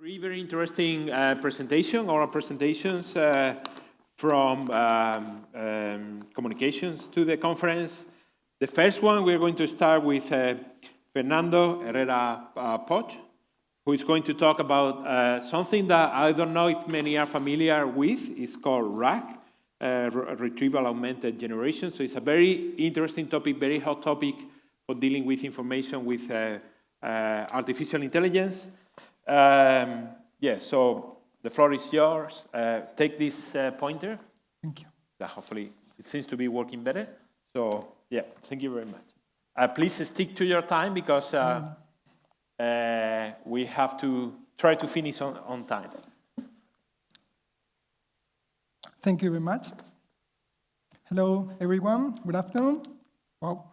Very interesting presentation, oral presentations from communications to the conference. The first one, we're going to start with Fernando Herrera-Poch, who is going to talk about something that I don't know if many are familiar with. It's called RAG, Retrieval Augmented Generation. So it's a very interesting topic, very hot topic for dealing with information with artificial intelligence. So the floor is yours. Take this pointer. Thank you. Hopefully it seems to be working better. So thank you very much. Please stick to your time because we have to try to finish on time. Thank you very much. Hello, everyone. Good afternoon. Wow.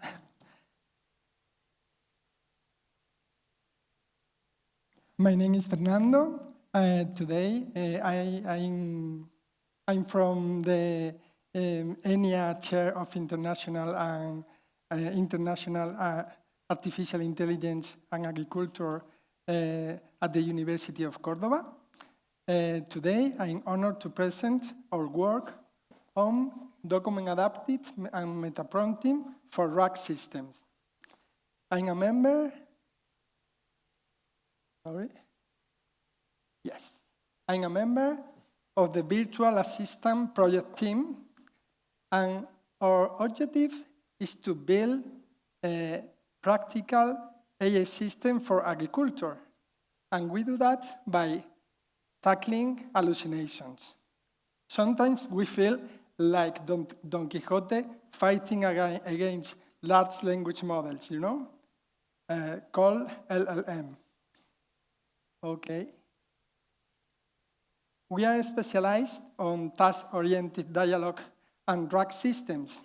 My name is Fernando. Today, I'm from the ENIA Chair of International Artificial Intelligence and Agriculture at the University of Córdoba. Today, I'm honored to present our work on document adapted and metaprompting for RAG systems. I'm a member. I'm a member of the Virtual Assistant project team, and our objective is to build a practical AI system for agriculture. And we do that by tackling hallucinations. Sometimes we feel like Don Quixote fighting against large language models, called LLM. Okay. We are specialized on task-oriented dialogue and RAG systems.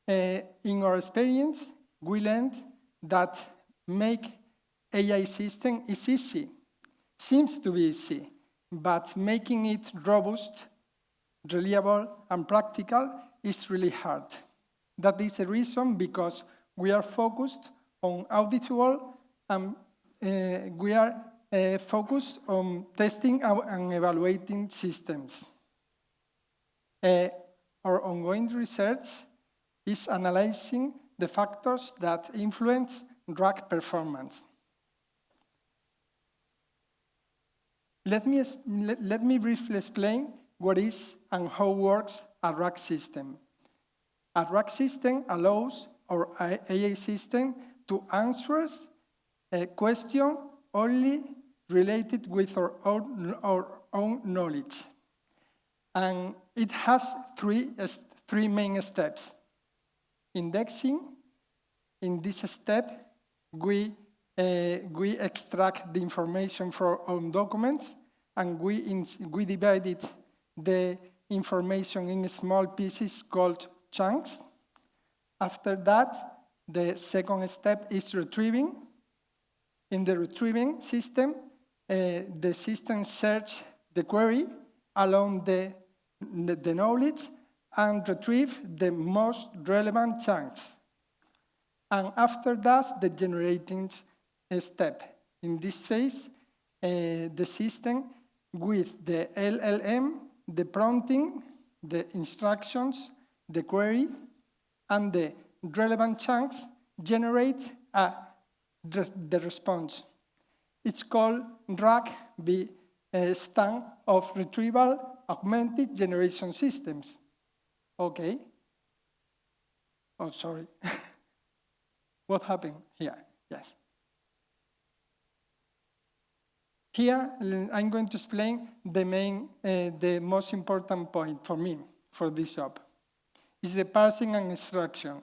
In our experience, we learned that make AI system is easy, seems to be easy, but making it robust, reliable, and practical is really hard. That is the reason because we are focused on auditable and we are focused on testing and evaluating systems. Our ongoing research is analyzing the factors that influence RAG performance. Let me briefly explain what is and how works a RAG system. A RAG system allows our AI system to answer a question only related with our own knowledge. And it has three main steps. Indexing. In this step, we extract the information from our own documents, and we divided the information in small pieces called chunks. After that, the second step is retrieving. In the retrieving system, the system searches the query along the knowledge and retrieve the most relevant chunks. And after that, the generating step. In this phase, the system with the LLM, the prompting, the instructions, the query, and the relevant chunks generate the response. It's called RAG, stand of Retrieval Augmented Generation Systems. Okay. Oh, sorry. What happened here? Yes. Here, I'm going to explain the most important point for me, for this job. Is the parsing and extraction.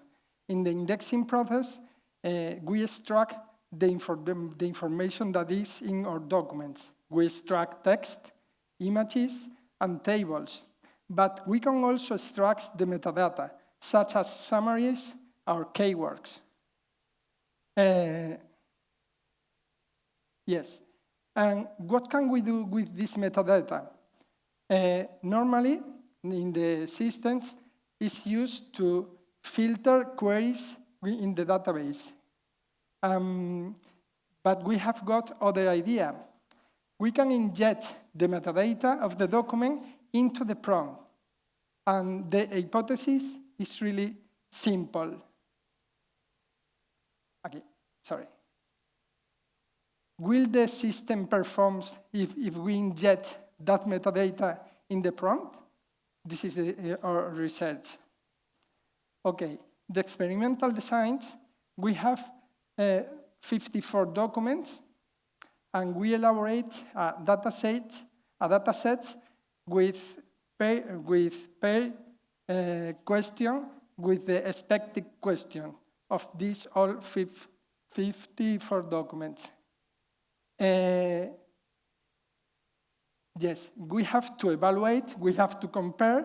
In the indexing process, we extract the information that is in our documents. We extract text, images, and tables. But we can also extract the metadata, such as summaries or keywords. Yes. And what can we do with this metadata? Normally, in the systems, it's used to filter queries in the database. But we have got other idea. we can inject the metadata of the document into the prompt. And the hypothesis is really simple. Okay, sorry. Will the system perform if we inject that metadata in the prompt? This is our research. Okay, the experimental designs, we have 54 documents, and we elaborate a data set with pair question with the expected question of these all 54 documents. Yes, we have to evaluate, we have to compare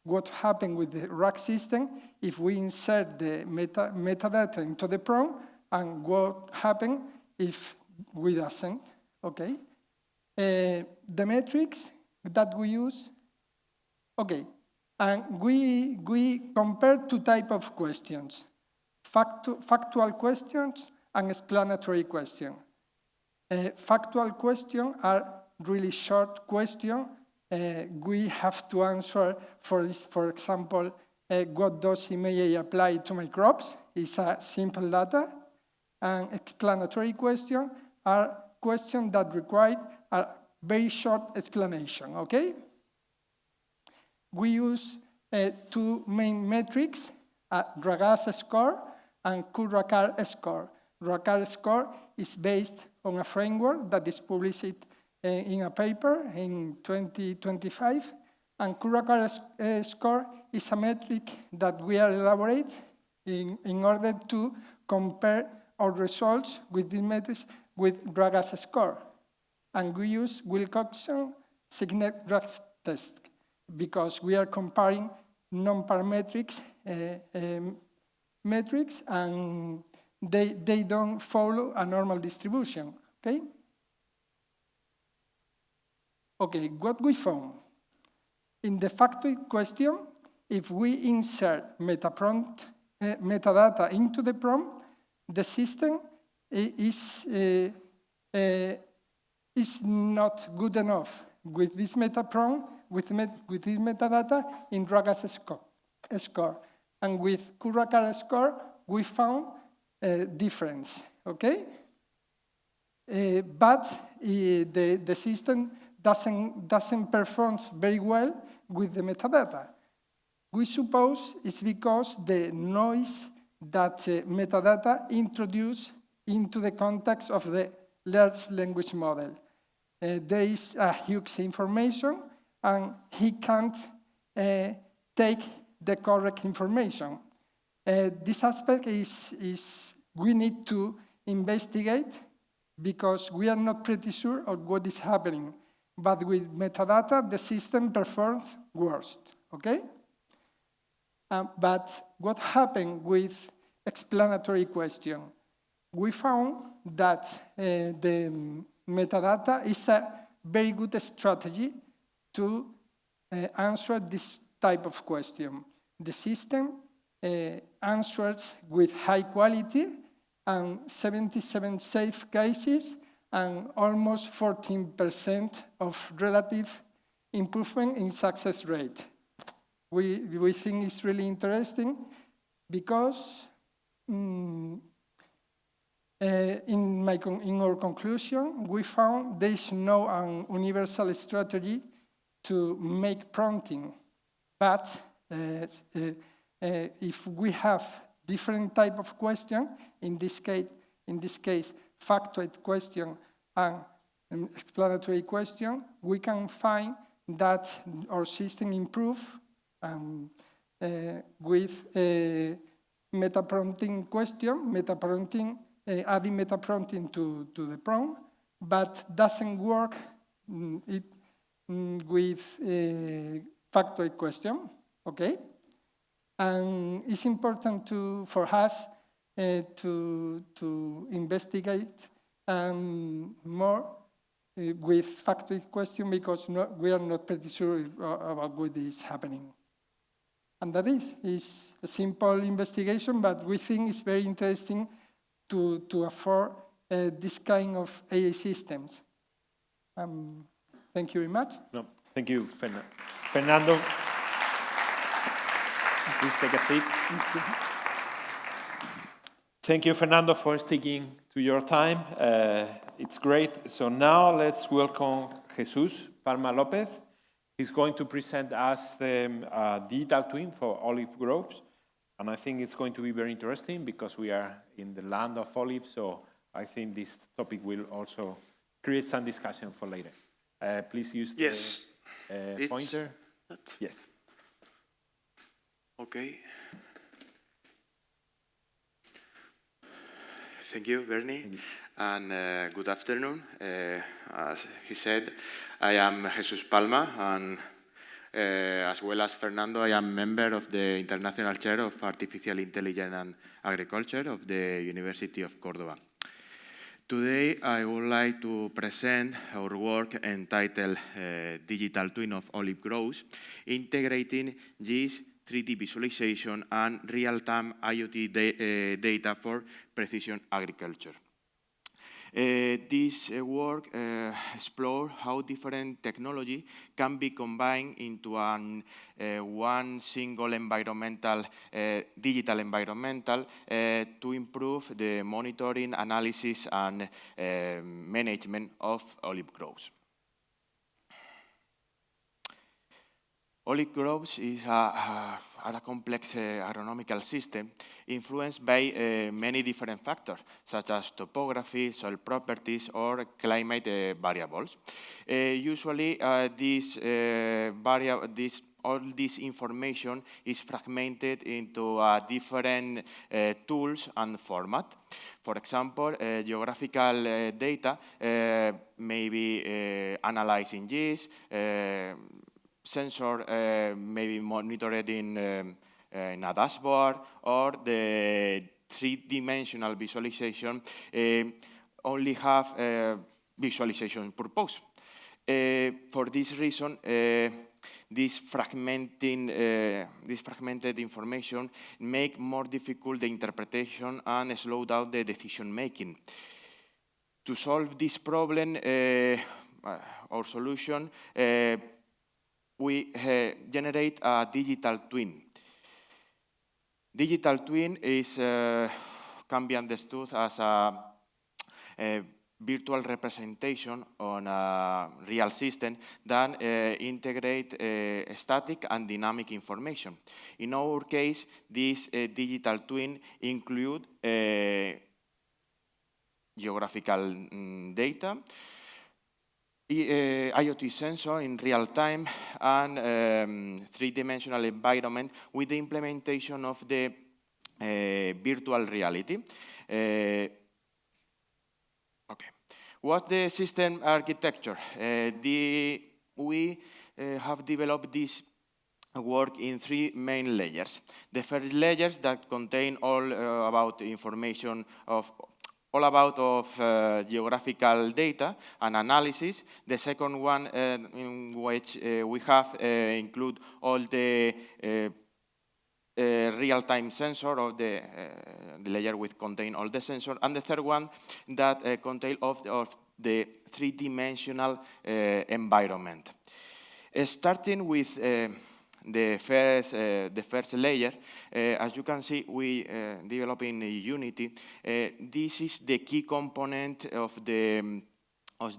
what happened with the rack system if we insert the metadata into the prompt and what happened if we doesn't, okay? The metrics that we use, okay, and we compare two types of questions, factual questions and explanatory questions. Factual questions are really short questions. We have to answer, for example, what dosing may I apply to my crops? It's a simple data. And explanatory questions are questions that require a very short explanation, okay? We use two main metrics, RAGAS score and QRACAR score. RAGAS score is based on a framework that is published in a paper in 2025, and QRACAR score is a metric that we are elaborate in order to compare our results with these metrics with RAGAS score. And we use Wilcoxon Signet RAGAS test because we are comparing non-parametrics metrics, and they don't follow a normal distribution, okay? Okay, what we found. In the Factoid question, if we insert metadata into the prompt, the system is not good enough with this metaprompt, with this metadata in RAGAS score. And with QRACAR score, we found a difference, okay? But the system doesn't perform very well with the metadata. We suppose it's because the noise that metadata introduce into the context of the large language model. There is a huge information, and he can't take the correct information. This aspect is we need to investigate because we are not pretty sure of what is happening. But with metadata, the system performs worst, okay? But what happened with explanatory question? We found that the metadata is a very good strategy to answer this type of question. The system answers with high quality and 77 safe cases and almost 14% of relative improvement in success rate. We think it's really interesting because in our conclusion, we found there is no universal strategy to make prompting, but if we have different type of question, in this case, factoid question and explanatory question, we can find that our system improve with metaprompting question, adding metaprompting to the prompt, but doesn't work with factoid question, okay? And it's important for us to investigate more with factoid question because we are not pretty sure about what is happening. And that is a simple investigation, but we think it's very interesting to afford this kind of AI systems. Thank you very much. No, thank you, Fernando. Please take a seat. Thank you, Fernando, for sticking to your time. It's great. So now let's welcome Jesús Palma-López. He's going to present us the digital twin for olive groves. And I think it's going to be very interesting because we are in the land of olives. So I think this topic will also create some discussion for later. Please use the pointer. Yes. Okay. Thank you, Berni, and good afternoon. As he said, I am Jesús Palma, and as well as Fernando, I am member of the International Chair of Artificial Intelligence and Agriculture of the University of Córdoba. Today, I would like to present our work entitled Digital Twin of Olive Groves, integrating GIS, 3D visualization, and real-time IoT data for precision agriculture. This work explores how different technology can be combined into one single digital environmental to improve the monitoring, analysis, and management of olive groves. Olive groves is a complex agronomical system influenced by many different factors, such as topography, soil properties, or climate variables. Usually, all this information is fragmented into different tools and format. For example, geographical data may be analyzed in GIS, sensor may be monitored in a dashboard, or the three-dimensional visualization only have visualization purpose. For this reason, this fragmented information make more difficult the interpretation and slow down the decision making. To solve this problem, our solution, we generate a digital twin. Digital twin can be understood as a virtual representation on a real system that integrate static and dynamic information. In our case, this digital twin include geographical data, IoT sensor in real time, and three-dimensional environment with the implementation of the virtual reality. Okay. What's the system architecture? We have developed this work in three main layers. The first layers that contain all about information of geographical data and analysis. The second one, in which we have include all the real-time sensor of the layer with contain all the sensor, and the third one that contain of the three-dimensional environment. Starting with the first layer, as you can see, we develop in Unity. This is the key component of the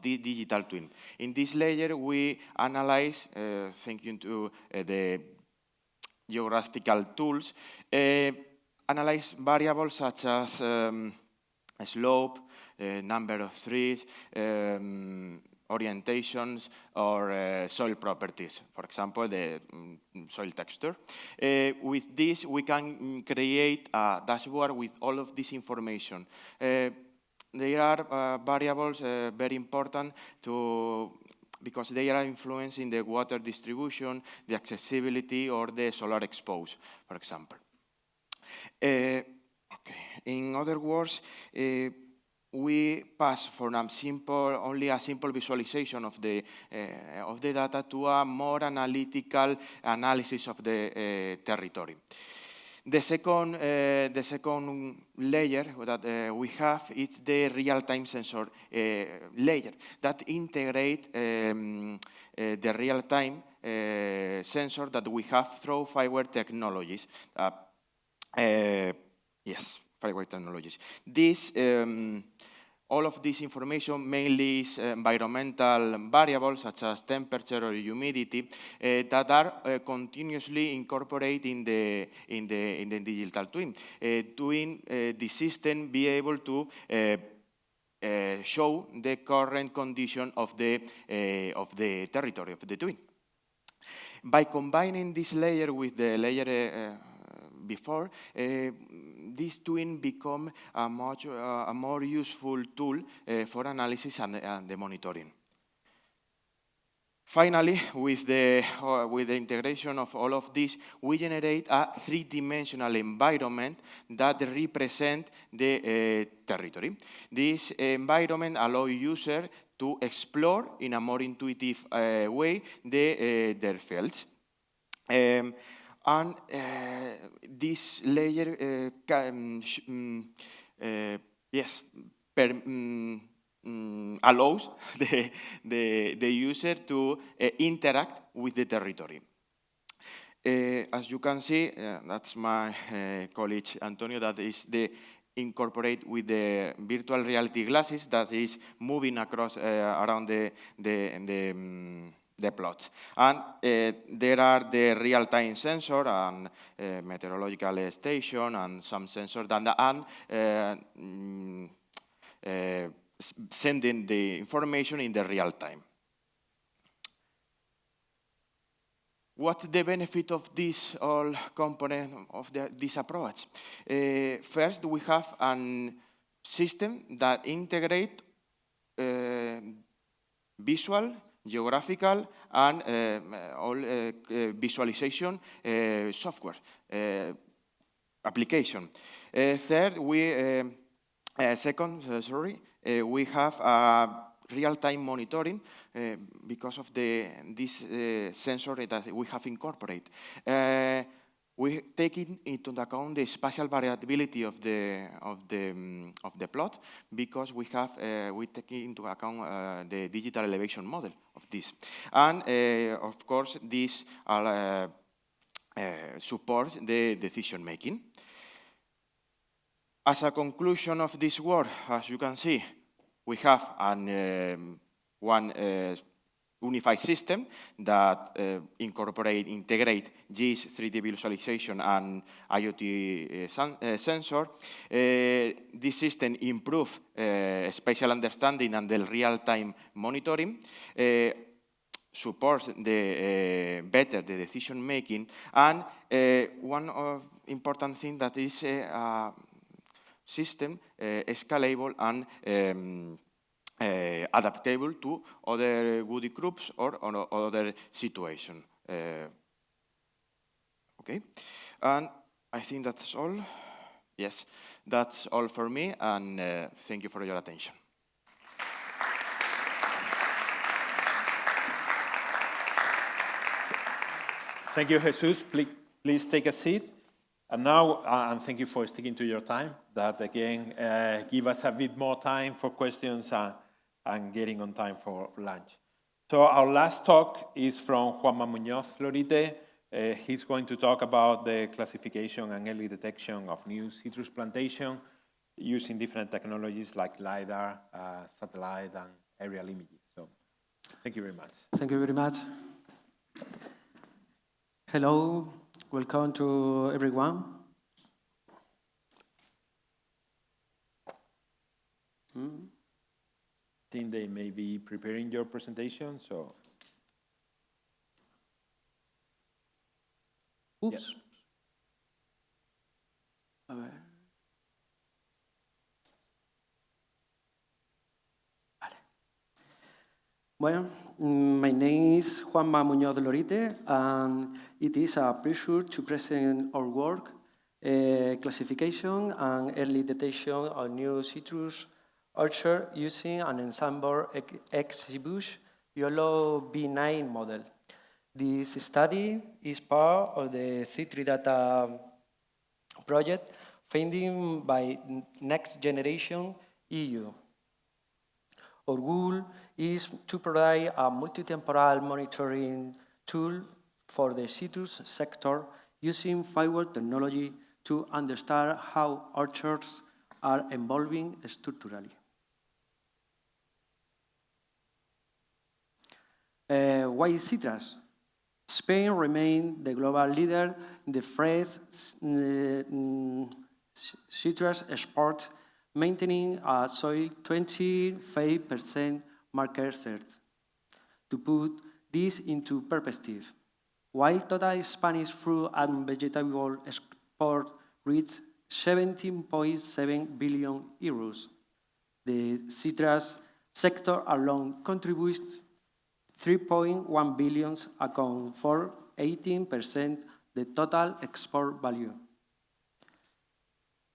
digital twin. In this layer, we analyze, thanks to the geographical tools, analyze variables such as slope, number of trees, orientations, or soil properties, for example, the soil texture. With this, we can create a dashboard with all of this information. There are variables very important because they are influencing the water distribution, the accessibility, or the solar exposure, for example. Okay. In other words, we pass from only a simple visualization of the data to a more analytical analysis of the territory. The second layer that we have is the real-time sensor layer that integrate the real-time sensor that we have through Factoid technologies. Yes, Factoid technologies. This, all of this information mainly is environmental variables such as temperature or humidity that are continuously incorporated in the digital twin. The system be able to show the current condition of the territory of the twin. By combining this layer with the layer before, this twin become a more useful tool for analysis and the monitoring. Finally, with the integration of all of this, we generate a three-dimensional environment that represent the territory. This environment allows users to explore in a more intuitive way their fields. And this layer allows the user to interact with the territory. As you can see, that's my colleague Antonio, that is the incorporate with the virtual reality glasses that is moving across around the plot. And there are the real-time sensor and meteorological station and some sensors that are sending the information in the real time. What's the benefit of this all component of this approach? First, we have a system that integrates visual, geographical, and all visualization software application. Third, we have real-time monitoring because of this sensor that we have incorporated. We take into account the spatial variability of the plot because we take into account the digital elevation model of this, and of course this supports the decision making. As a conclusion of this work, as you can see, we have one unified system that integrate GIS, 3D visualization, and IoT sensor. This system improves spatial understanding and the real-time monitoring, supports better the decision making, and one important thing that is system scalable and adaptable to other woody groups or other situations. Okay, and I think that's all. Yes, that's all for me, and thank you for your attention. Thank you, Jesús. Please take a seat. And now, and thank you for sticking to your time, that again, give us a bit more time for questions and getting on time for lunch. So our last talk is from Juanma Muñoz Lorite. He's going to talk about the classification and early detection of new citrus plantation using different technologies like LiDAR, satellite, and aerial images. So thank you very much. Thank you very much. Hello, welcome to everyone. I think they may be preparing your presentation, so. Oops. Yes. A ver. Vale. Bueno, my name is Juanma Muñoz Lorite, and it is a pleasure to present our work, classification and early detection of new citrus orchard using an ensemble X-Bush YOLO B9 model. This study is part of the C3 data project funded by Next Generation EU. Our goal is to provide a multi-temporal monitoring tool for the citrus sector using Factoid technology to understand how orchards are evolving structurally. Why citrus? Spain remains the global leader in the fresh citrus export, maintaining a solid 25% market share. To put this into perspective, while total Spanish fruit and vegetable export reached 17.7 billion euros, the citrus sector alone contributes 3.1 billion, account for 18% the total export value.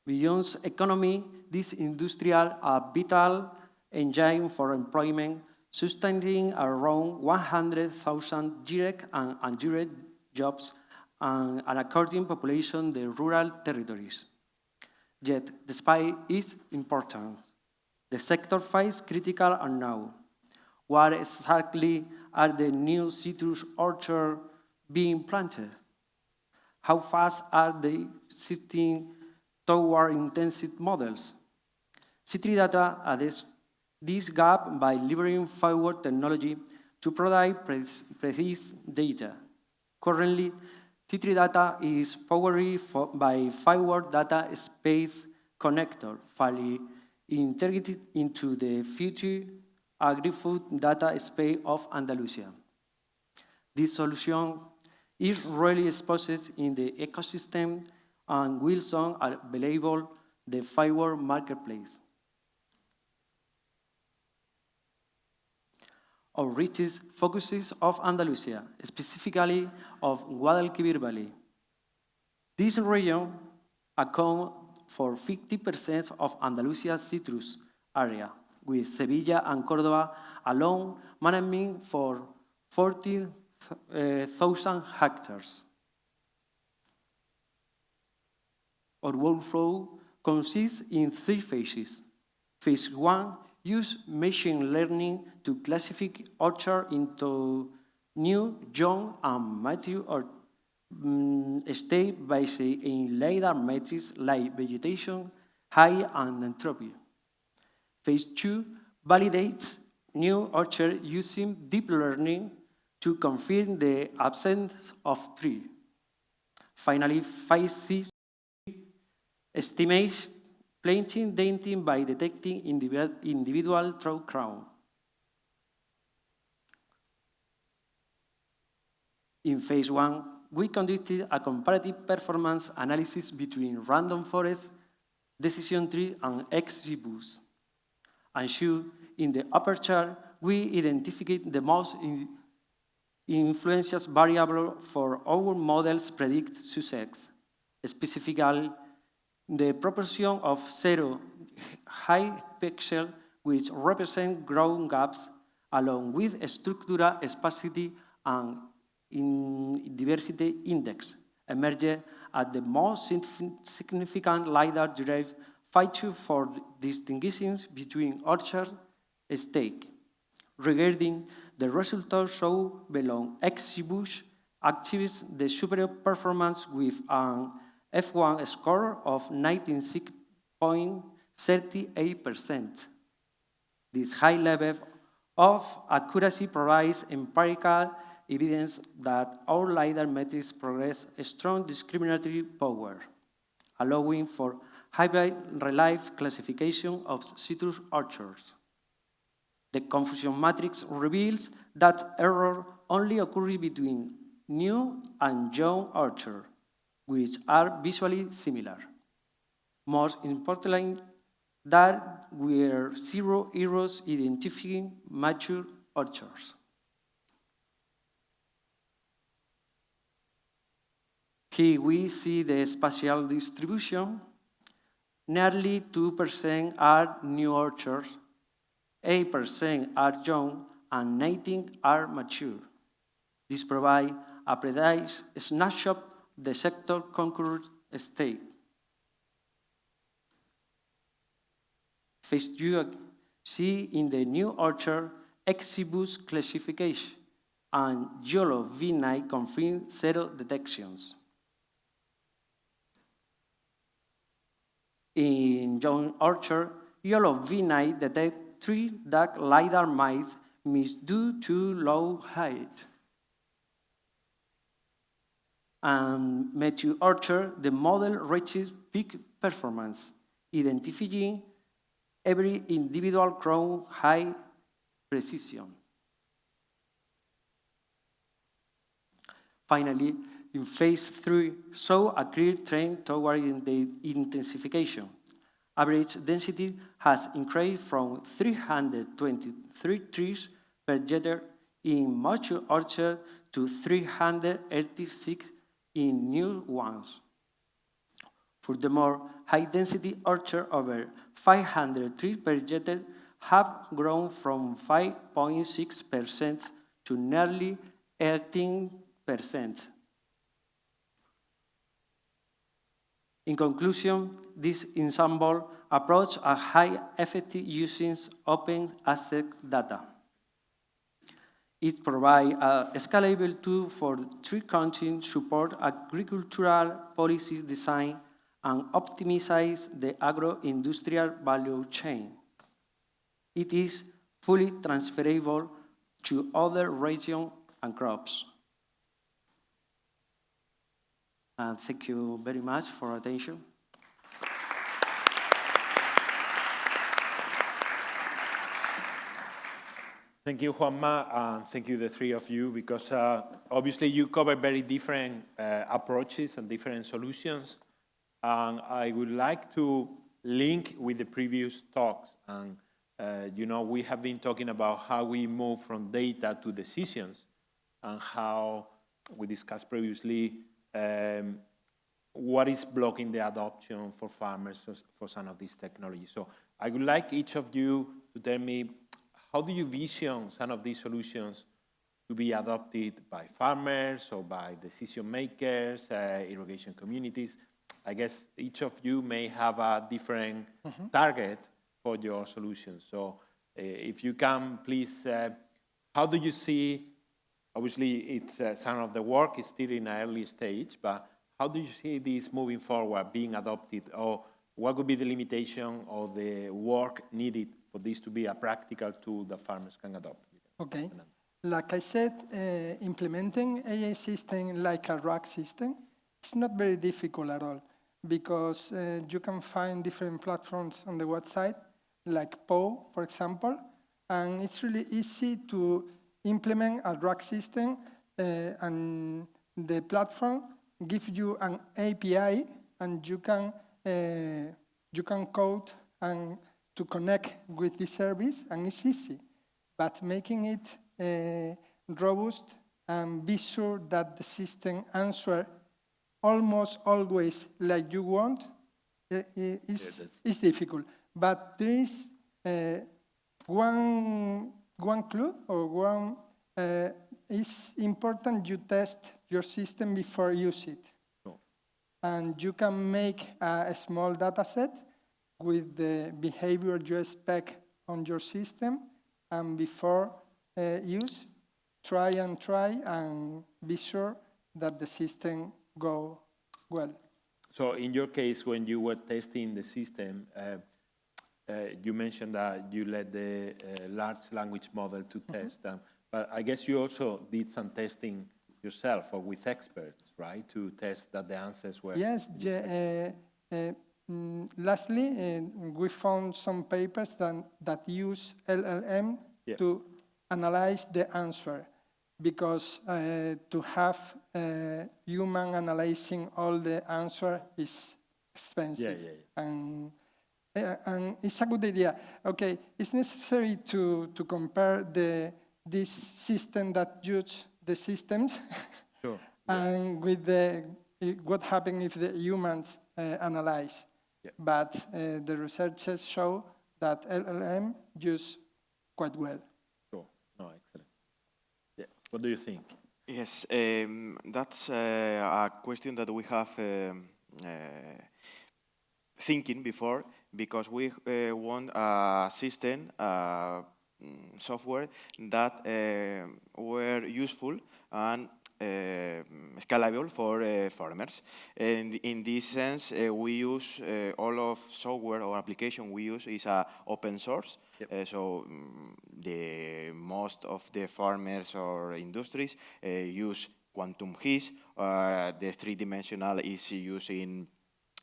Beyond economy, this industrial a vital engine for employment, sustaining around 100,000 direct and indirect jobs and according population the rural territories. Yet, despite its importance, the sector faces critical unknown. What exactly are the new citrus orchards being planted? How fast are they shifting toward intensive models? C3 Data address this gap by leveraging Factoid technology to provide precise data. Currently, C3 Data is powered by Factoid Data Space Connector, fully integrated into the future Agri-Food data space of Andalusia. This solution is rarely exposed in the ecosystem and will soon available the Factoid marketplace. Our reaches focuses of Andalusia, specifically of Guadalquivir Valley. This region accounts for 50% of Andalusia's citrus area, with Sevilla and Córdoba alone managing for 40,000 hectares. Our workflow consists in 3 phases. Phase 1 uses machine learning to classify orchards into new, young, and mature state based in LiDAR metrics like vegetation, height, and entropy. Phase 2 validates new orchards using deep learning to confirm the absence of tree. Finally, phase 6 estimates planting denting by detecting individual through crown. In phase 1, we conducted a comparative performance analysis between random forest, decision tree, and XGBoost. And show in the upper chart, we identified the most influential variable for our models predict success, specifically the proportion of 0 high pixel, which represent growth gaps, along with structural spacity and diversity index, emerged as the most significant LiDAR-derived feature for distinguishing between orchard stage. Regarding the results shown below, XGBoost achieves the superior performance with an F1 score of 96.38%. This high level of accuracy provides empirical evidence that our LiDAR metrics possess a strong discriminatory power, allowing for high relief classification of citrus orchards. The confusion matrix reveals that error only occurs between new and young orchards, which are visually similar. Most importantly, there were 0 errors identifying mature orchards. Here we see the spatial distribution. Nearly 2% are new orchards, 8% are young, and 19% are mature. This provides a precise snapshot of the sector concurrent state. Phase 2 see in the new orchard Exibus classification and YOLO V9 confirm 0 detections. In young orchard, YOLO V9 detect 3 dark LiDAR mice missed due to low height. And Matthew Orchard, the model reaches peak performance, identifying every individual crown high precision. Finally, in phase 3, saw a clear trend toward the intensification. Average density has increased from 323 trees per hectare in mature orchard to 386 in new ones. Furthermore, high-density orchard over 500 trees per hectare have grown from 5.6% to nearly 18%. In conclusion, this ensemble approach a high effective using open access data. It provides a scalable tool for tree counting, support agricultural policy design, and optimize the agro-industrial value chain. It is fully transferable to other regions and crops. And thank you very much for attention. Thank you, Juanma, and thank you, the three of you, because obviously you cover very different approaches and different solutions. And I would like to link with the previous talks. And, you know, we have been talking about how we move from data to decisions and how we discussed previously what is blocking the adoption for farmers for some of these technologies. So I would like each of you to tell me, how do you vision some of these solutions to be adopted by farmers or by decision makers, irrigation communities? I guess each of you may have a different target for your solutions. So if you can, please, how do you see, obviously it's some of the work is still in an early stage, but how do you see this moving forward, being adopted, or what would be the limitation or the work needed for this to be a practical tool that farmers can adopt? Okay. Like I said, implementing AI system like a rack system, it's not very difficult at all, because you can find different platforms on the website, like PO, for example, and it's really easy to implement a rack system, and the platform gives you an API, and you can code and to connect with the service, and it's easy. But making it robust and be sure that the system answers almost always like you want is difficult. But there is one clue, or one, it's important you test your system before you use it. And you can make a small data set with the behavior you expect on your system, and before use, try and be sure that the system go well. So in your case, when you were testing the system, you mentioned that you let the large language model to test them, but I guess you also did some testing yourself or with experts, right, to test that the answers were... Yes, lastly, we found some papers that use LLM to analyze the answer, because to have human analyzing all the answer is expensive. And it's a good idea. Okay, it's necessary to compare this system that use the systems and with what happens if the humans analyze. But the researchers show that LLM use quite well. Sure. No, excellent. Yeah. What do you think? Yes, that's a question that we have thinking before, because we want a system, software that were useful and scalable for farmers. And in this sense, we use all of software or application we use is open source. Yep. So the most of the farmers or industries use Quantum HIS. The three-dimensional is using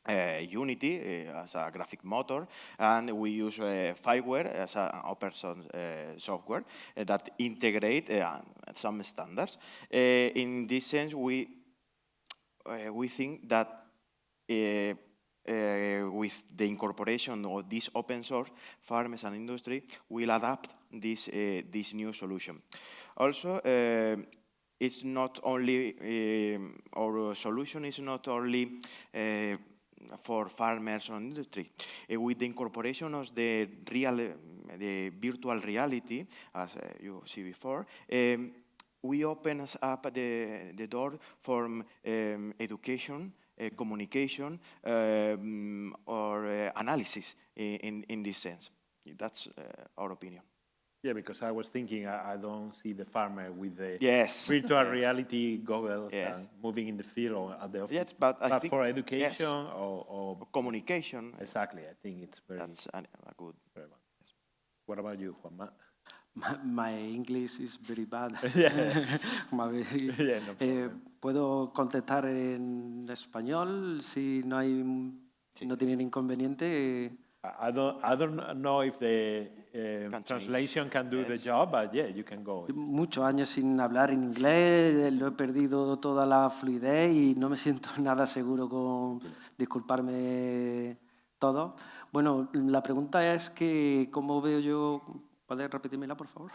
Unity as a graphic motor, and we use Factoid as an open source software that integrate some standards. In this sense, we think that with the incorporation of this open source, farmers and industry will adapt this new solution. Also, it's not only our solution is not only for farmers or industry. With the incorporation of the virtual reality, as you see before, we open up the door for education, communication, or analysis in this sense. That's our opinion. Yeah, because I was thinking I don't see the farmer with the Yes. virtual reality goggles Yes. and moving in the field or at the office. Yes, but I think for education yes. or communication. Exactly, I think it's very. That's a good. Very well. Yes. What about you, Juanma? My English is very bad. Yeah, no problem. Puedo contestar en español si no hay, si no tienen inconveniente. I don't know if the translation can do the job, but yeah, you can go. Muchos años sin hablar en inglés, lo he perdido toda la fluidez y no me siento nada seguro con disculparme todo. Bueno, la pregunta es que, ¿cómo veo yo? ¿Puedes repetírmela, por favor?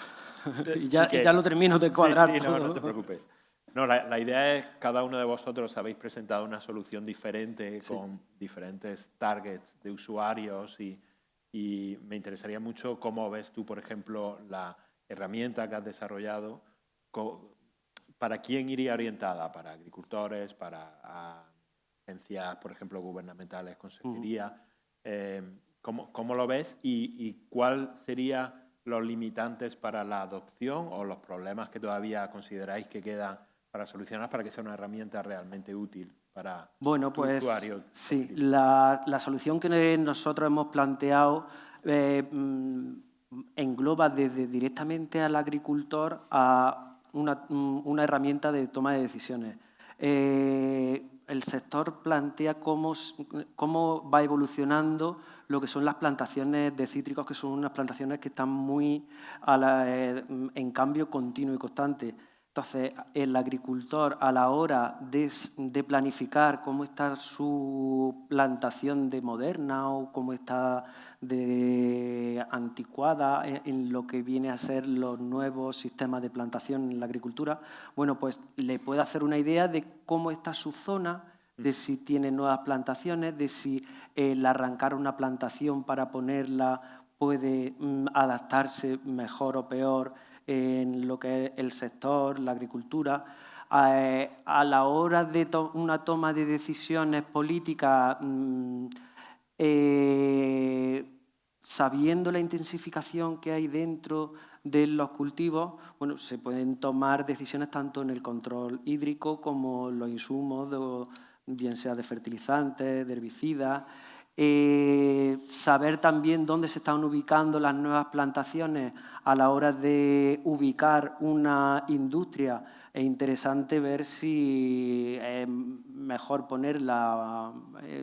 y ya lo termino de cuadrar sí, todo. No te preocupes. No, la idea es, cada uno de vosotros habéis presentado una solución diferente con diferentes targets de usuarios y me interesaría mucho cómo ves tú, por ejemplo, la herramienta que has desarrollado, para quién iría orientada, para agricultores, para agencias, por ejemplo, gubernamentales, consejería. ¿Cómo lo ves y cuál serían los limitantes para la adopción o los problemas que todavía consideráis que quedan para solucionar, para que sea una herramienta realmente útil para usuarios? Sí, la solución que nosotros hemos planteado engloba desde directamente al agricultor a una herramienta de toma de decisiones. El sector plantea cómo va evolucionando lo que son las plantaciones de cítricos, que son unas plantaciones que están muy en cambio continuo y constante. Entonces, el agricultor, a la hora de planificar cómo está su plantación de moderna o cómo está de anticuada en lo que viene a ser los nuevos sistemas de plantación en la agricultura, bueno, pues le puede hacer una idea de cómo está su zona, de si tiene nuevas plantaciones, de si el arrancar una plantación para ponerla puede adaptarse mejor o peor en lo que es el sector, la agricultura. A la hora de una toma de decisiones políticas, sabiendo la intensificación que hay dentro de los cultivos, bueno, se pueden tomar decisiones tanto en el control hídrico como los insumos, bien sea de fertilizantes, de herbicidas. Saber también dónde se están ubicando las nuevas plantaciones a la hora de ubicar una industria. Es interesante ver si es mejor ponerla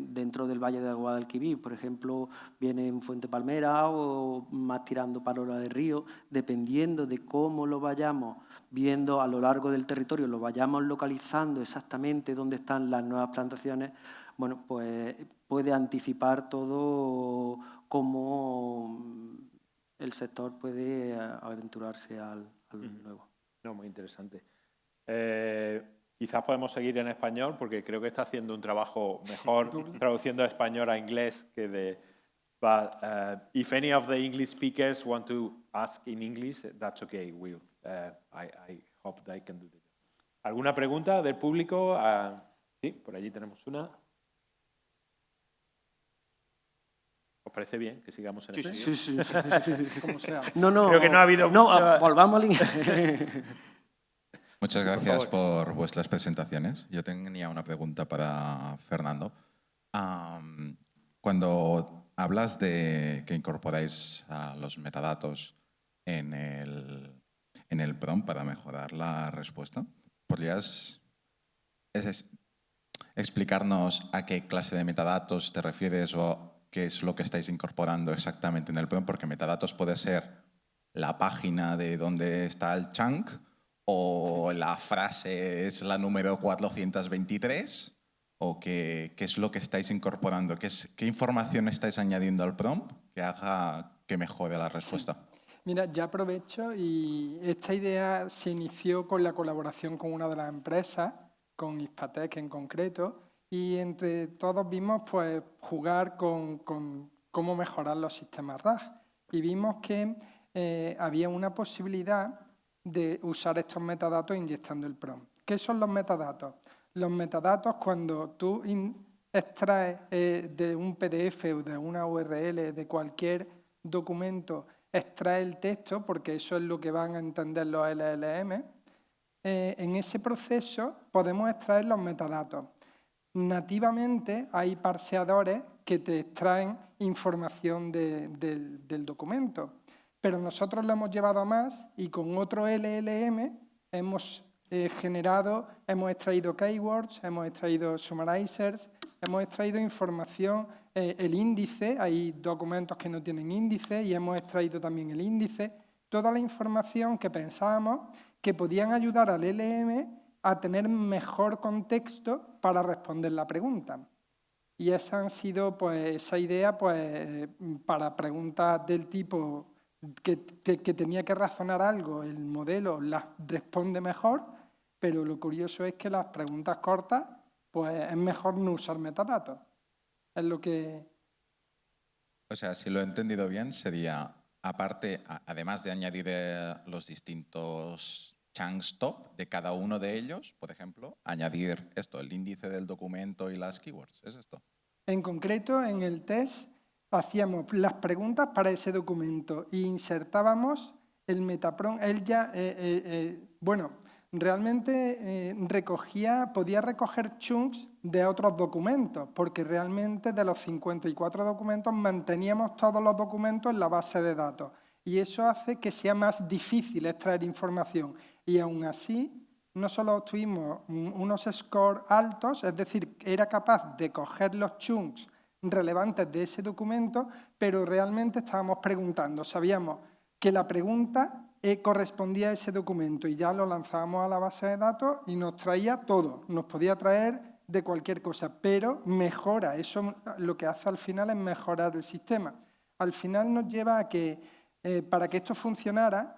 dentro del Valle del Guadalquivir, por ejemplo, viene en Fuente Palmera o más tirando para Ola del Río, dependiendo de cómo lo vayamos viendo a lo largo del territorio, lo vayamos localizando exactamente dónde están las nuevas plantaciones. Bueno, pues puede anticipar todo cómo el sector puede aventurarse al nuevo. No, muy interesante. Quizás podemos seguir en español porque creo que está haciendo un trabajo mejor traduciendo de español a inglés que de... But if any of the English speakers want to ask in English, that's okay. I hope they can do that. ¿Alguna pregunta del público? Sí, por allí tenemos una. parece bien que sigamos en Sí, español? Sí. Como sea. No, no. Creo que no ha habido No, mucha- volvamos al inglés. Muchas gracias por vuestras presentaciones. Yo tenía una pregunta para Fernando. Cuando hablas de que incorporáis los metadatos en el prompt para mejorar la respuesta, ¿podrías explicarnos a qué clase de metadatos te refieres o qué es lo que estáis incorporando exactamente en el prompt? Porque metadatos puede ser la página de donde está el chunk o la frase es la número 423 o qué es lo que estáis incorporando, qué información estáis añadiendo al prompt que haga que mejore la respuesta. Sí. Mira, ya aprovecho y esta idea se inició con la colaboración con una de las empresas, con Hispatec en concreto, y entre todos vimos pues, jugar con cómo mejorar los sistemas RAG. Y vimos que había una posibilidad de usar estos metadatos inyectando el prompt. ¿Qué son los metadatos? Los metadatos, cuando tú extraes de un PDF o de una URL de cualquier documento, extrae el texto, porque eso es lo que van a entender los LLM, en ese proceso podemos extraer los metadatos. Nativamente hay parseadores que te extraen información del documento, pero nosotros lo hemos llevado a más y con otro LLM hemos hemos extraído keywords, hemos extraído summarizers, hemos extraído información, el índice, hay documentos que no tienen índice y hemos extraído también el índice, toda la información que pensábamos que podían ayudar al LLM a tener mejor contexto para responder la pregunta. Y esa han sido, pues, esa idea pues, para preguntas del tipo que tenía que razonar algo, el modelo las responde mejor, pero lo curioso es que las preguntas cortas, pues es mejor no usar metadatos. Es lo que... O sea, si lo he entendido bien, sería, aparte, además de añadir los distintos chunks top de cada uno de ellos, por ejemplo, añadir esto, el índice del documento y las keywords, ¿es esto? En concreto, en el test hacíamos las preguntas para ese documento e insertábamos el Metaprompting. Él ya, bueno, realmente podía recoger chunks de otros documentos, porque realmente de los 54 documentos manteníamos todos los documentos en la base de datos. Y eso hace que sea más difícil extraer información. Y aún así, no solo obtuvimos unos scores altos, es decir, era capaz de coger los chunks relevantes de ese documento, pero realmente estábamos preguntando, sabíamos que la pregunta correspondía a ese documento y ya lo lanzábamos a la base de datos y nos traía todo, nos podía traer de cualquier cosa, pero mejora, eso lo que hace al final es mejorar el sistema. Al final nos lleva a que para que esto funcionara,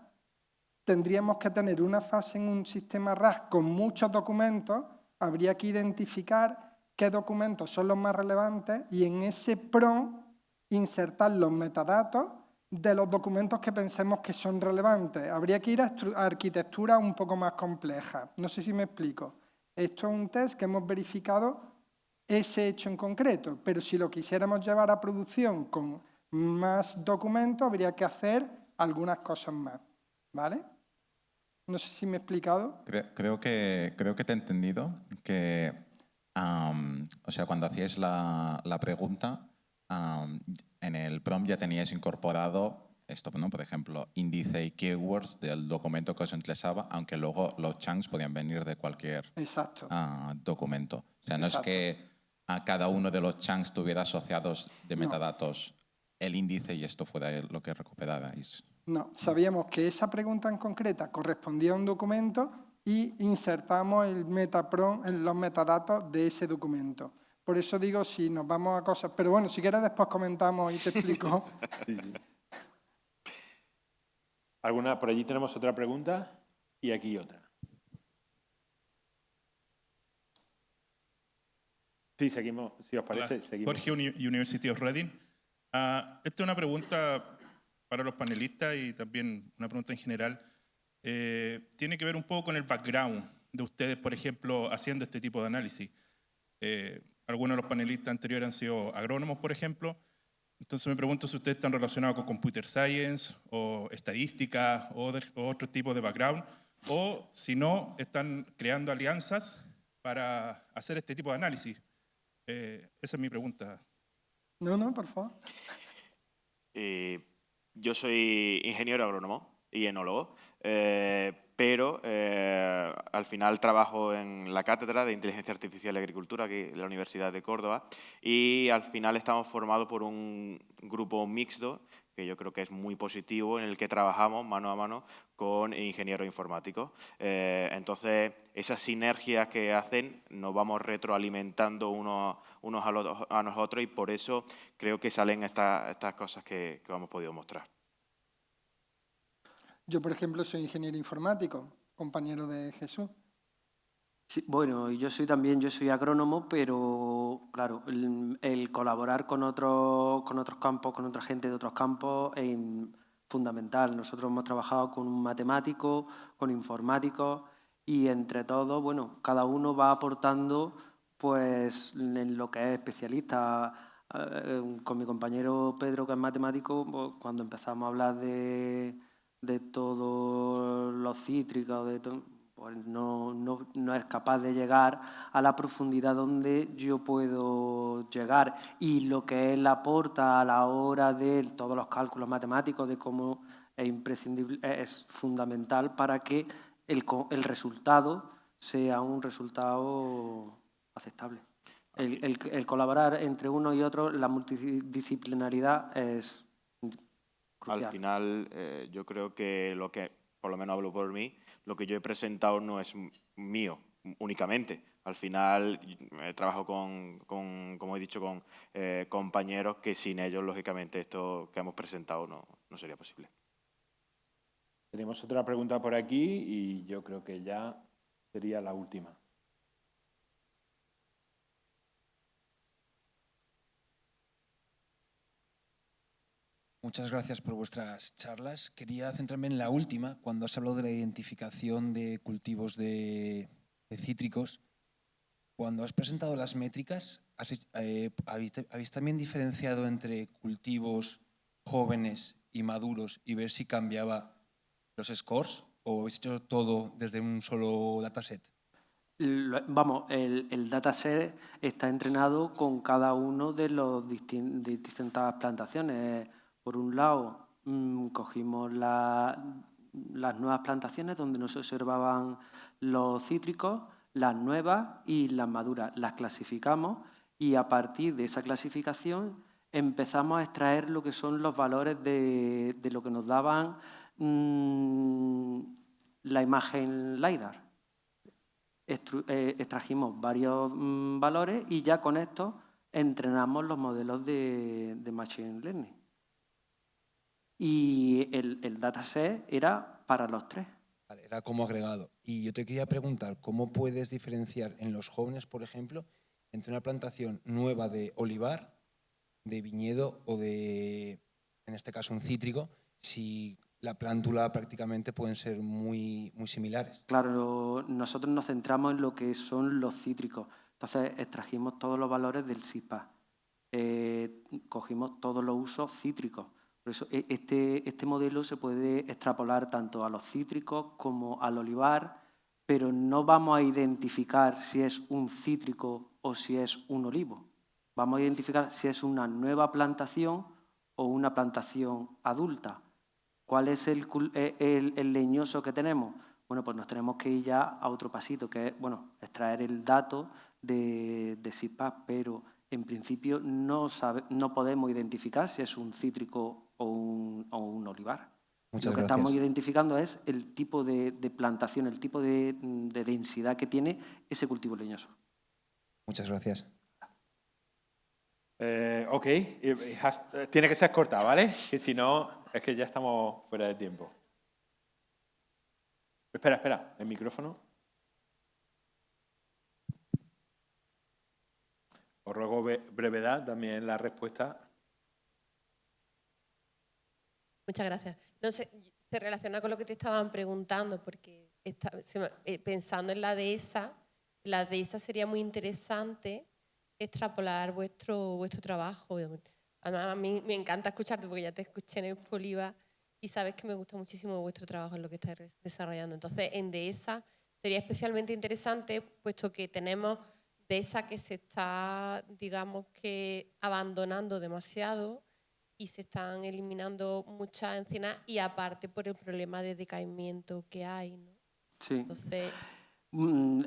tendríamos que tener una fase en un sistema RAG con muchos documentos, habría que identificar qué documentos son los más relevantes y en ese prompt insertar los metadatos de los documentos que pensemos que son relevantes. Habría que ir a arquitectura un poco más compleja. No sé si me explico. Esto es un test que hemos verificado ese hecho en concreto, pero si lo quisiéramos llevar a producción con más documentos, habría que hacer algunas cosas más. ¿Vale? No sé si me he explicado. Creo que te he entendido que, o sea, cuando hacíais la pregunta, en el prompt ya teníais incorporado esto, ¿no? Por ejemplo, índice y keywords del documento que os interesaba, aunque luego los chunks podían venir de cualquier documento. O sea, no es que a cada uno de los chunks tuviera asociados de metadatos el índice y esto fuera lo que recuperarais. No, sabíamos que esa pregunta en concreta correspondía a un documento y insertamos los metadatos de ese documento. Por eso digo, si nos vamos a cosas... Pero bueno, si quieres después comentamos y te explico. Sí. Por allí tenemos otra pregunta y aquí otra. Sí, seguimos, si os parece, Hola, seguimos. Jorge, University of Reading. Esta es una pregunta para los panelistas y también una pregunta en general. Tiene que ver un poco con el background de ustedes, por ejemplo, haciendo este tipo de análisis. Algunos de los panelistas anteriores han sido agrónomos, por ejemplo, Entonces me pregunto si ustedes están relacionados con computer science o estadística o otro tipo de background, o si no, están creando alianzas para hacer este tipo de análisis. Esa es mi pregunta. No, por favor. Yo soy ingeniero agrónomo y enólogo, pero al final trabajo en la Cátedra de Inteligencia Artificial y Agricultura aquí de la Universidad de Córdoba, y al final estamos formados por un grupo mixto que yo creo que es muy positivo, en el que trabajamos mano a mano con ingenieros informáticos. Entonces, esas sinergias que hacen nos vamos retroalimentando unos a nosotros, y por eso creo que salen estas cosas que hemos podido mostrar. Yo, por ejemplo, soy ingeniero informático, compañero de Jesús. Sí, bueno, yo soy agrónomo, pero claro, el colaborar con otros campos, con otra gente de otros campos es fundamental. Nosotros hemos trabajado con un matemático, con informáticos, y entre todos, bueno, cada uno va aportando pues en lo que es especialista. Con mi compañero Pedro, que es matemático, pues, cuando empezamos a hablar de todos los cítricos, pues no es capaz de llegar a la profundidad donde yo puedo llegar. Y lo que él aporta a la hora de todos los cálculos matemáticos, de cómo es imprescindible, es fundamental para que el resultado sea un resultado aceptable. El colaborar entre uno y otro, la multidisciplinaridad es crucial. Al final, yo creo que lo que, por lo menos hablo por mí, lo que yo he presentado no es mío únicamente. Al final, trabajo como he dicho, con compañeros que sin ellos, lógicamente, esto que hemos presentado no sería posible. Tenemos otra pregunta por aquí y yo creo que ya sería la última. Muchas gracias por vuestras charlas. Quería centrarme en la última, cuando has hablado de la identificación de cultivos de cítricos. Cuando has presentado las métricas, ¿habéis también diferenciado entre cultivos jóvenes y maduros y ver si cambiaba los scores, o habéis hecho todo desde un solo dataset? Vamos, el dataset está entrenado con cada uno de los distintas plantaciones. Por un lado, cogimos las nuevas plantaciones donde no se observaban los cítricos, las nuevas y las maduras. Las clasificamos y a partir de esa clasificación empezamos a extraer lo que son los valores de lo que nos daban la imagen LiDAR. Extrajimos varios valores y ya con esto entrenamos los modelos de Machine Learning. Y el dataset era para los tres. Vale, era como agregado. Y yo te quería preguntar, ¿cómo puedes diferenciar en los jóvenes, por ejemplo, entre una plantación nueva de olivar, de viñedo o de, en este caso, un cítrico, si la plántula prácticamente pueden ser muy similares? Claro, nosotros nos centramos en lo que son los cítricos. Entonces, extrajimos todos los valores del CISPA. Cogimos todos los usos cítricos. Por eso, este modelo se puede extrapolar tanto a los cítricos como al olivar, pero no vamos a identificar si es un cítrico o si es un olivo. Vamos a identificar si es una nueva plantación o una plantación adulta. ¿Cuál es el leñoso que tenemos? Bueno, pues nos tenemos que ir ya a otro pasito, que es, bueno, extraer el dato de SIPAP, pero en principio no podemos identificar si es un cítrico o un olivar. Muchas Lo que gracias. estamos identificando es el tipo de plantación, el tipo de densidad que tiene ese cultivo leñoso. Muchas gracias. Ok, tiene que ser corta, ¿vale? Que si no, es que ya estamos fuera de tiempo. Espera, el micrófono. Os ruego brevedad también en la respuesta. Muchas gracias. No sé, se relaciona con lo que te estaban preguntando, porque pensando en la dehesa sería muy interesante extrapolar vuestro trabajo. Además, a mí me encanta escucharte porque ya te escuché en el Poliva y sabes que me gusta muchísimo vuestro trabajo en lo que estáis desarrollando. Entonces, en Dehesa sería especialmente interesante, puesto que tenemos Dehesa que se está, digamos que, abandonando demasiado y se están eliminando muchas encinas y aparte por el problema de decaimiento que hay, ¿no? Sí. Entonces,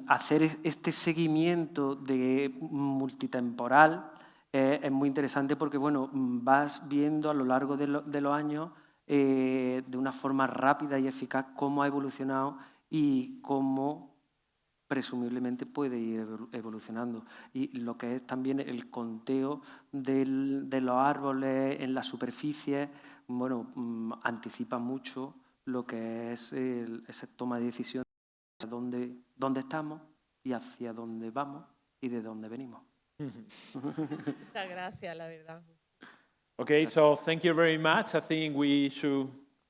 hacer este seguimiento de multitemporal es muy interesante porque bueno, vas viendo a lo largo de los años de una forma rápida y eficaz cómo ha evolucionado y cómo presumiblemente puede ir evolucionando. Y lo que es también el conteo de los árboles en la superficie, bueno, anticipa mucho lo que es esa toma de decisión de dónde estamos y hacia dónde vamos y de dónde venimos. muchas gracias, la verdad. Okay, so thank you very much. I think we should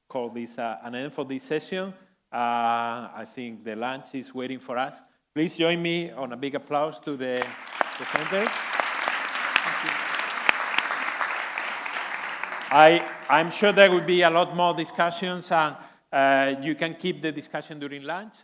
call this an end for this session. I think the lunch is waiting for us. Please join me on a big applause to the presenters. I'm sure there will be a lot more discussions, and you can keep the discussion during lunch.